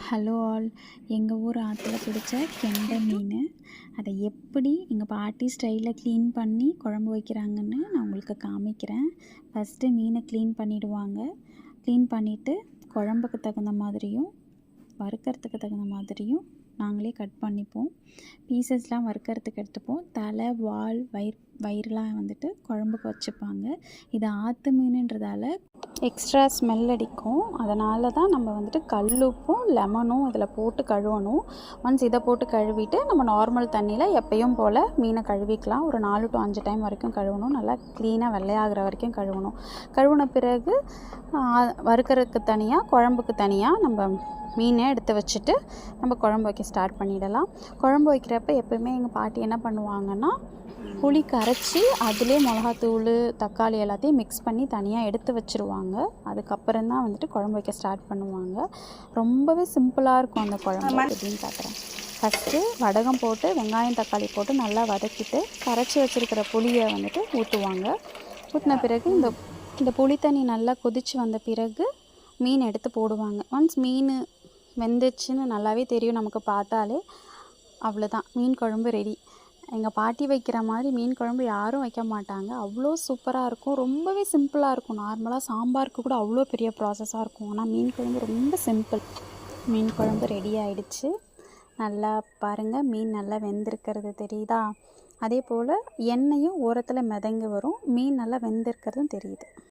Hello all. எங்கள் ஊர் ஆற்றுல பிடிச்ச கெண்டை மீன், அதை எப்படி எங்கள் பாட்டி ஸ்டைலில் க்ளீன் பண்ணி குழம்பு வைக்கிறாங்கன்னு நான் உங்களுக்கு காமிக்கிறேன். ஃபஸ்ட்டு மீனை க்ளீன் பண்ணிவிடுவாங்க. க்ளீன் பண்ணிவிட்டு குழம்புக்கு தகுந்த மாதிரியும் வறுக்கிறதுக்கு தகுந்த மாதிரியும் நாங்களே கட் பண்ணிப்போம். பீசஸ்லாம் வறுக்கிறதுக்கு எடுத்துப்போம். தலை, வால், வயிறுலாம் வந்துட்டு குழம்புக்கு வச்சுப்பாங்க. இது ஆற்று மீனுன்றதால எக்ஸ்ட்ரா ஸ்மெல் அடிக்கும். அதனால தான் நம்ம வந்துட்டு கல்லுப்பும் லெமனும் இதில் போட்டு கழுவணும். ஒன்ஸ் இதை போட்டு கழுவிட்டு நம்ம நார்மல் தண்ணியில் எப்பயும் போல் மீனை கழுவிக்கலாம். ஒரு 4 to 5 டைம் வரைக்கும் கழுவணும். நல்லா க்ளீனாக வெள்ளையாகிற வரைக்கும் கழுவணும். கழுவின பிறகு வறுக்கிறதுக்கு தனியாக, குழம்புக்கு தனியாக நம்ம மீனை எடுத்து வச்சுட்டு நம்ம குழம்பு வைக்க ஸ்டார்ட் பண்ணிடலாம். குழம்பு வைக்கிறப்ப எப்போயுமே எங்கள் பாட்டி என்ன பண்ணுவாங்கன்னா, புளி கரைச்சி அதிலே மிளகாத்தூள், தக்காளி எல்லாத்தையும் மிக்ஸ் பண்ணி தனியாக எடுத்து வச்சுருவாங்க. அதுக்கப்புறம் தான் வந்துட்டு குழம்பு வைக்க ஸ்டார்ட் பண்ணுவாங்க. ரொம்பவே சிம்பிளாக இருக்கும் அந்த குழம்பு. எப்படின்னு காட்டுறேன். ஃபஸ்ட்டு வடகம் போட்டு வெங்காயம் தக்காளி போட்டு நல்லா வதக்கிட்டு கரைச்சி வச்சுருக்கிற புளியை வந்துட்டு ஊற்றுவாங்க. ஊற்றின பிறகு இந்த புளி தண்ணி நல்லா கொதித்து வந்த பிறகு மீன் எடுத்து போடுவாங்க. ஒன்ஸ் மீன் வெந்துச்சுன்னு நல்லாவே தெரியும் நமக்கு பார்த்தாலே. அவ்வளோதான், மீன் குழம்பு ரெடி. எங்கள் பாட்டி வைக்கிற மாதிரி மீன் குழம்பு யாரும் வைக்க மாட்டாங்க. அவ்வளோ சூப்பராக இருக்கும். ரொம்பவே சிம்பிளாக இருக்கும். நார்மலாக சாம்பாருக்கு கூட அவ்வளோ பெரிய ப்ராசஸாக இருக்கும். ஆனால் மீன் குழம்பு ரொம்ப சிம்பிள். மீன் குழம்பு ரெடி ஆகிடுச்சு. நல்லா பாருங்கள், மீன் நல்லா வெந்திருக்கிறது தெரியுதா? அதே போல் எண்ணெயும் ஓரத்தில் மிதங்கி வரும். மீன் நல்லா வெந்திருக்கிறதும் தெரியுது.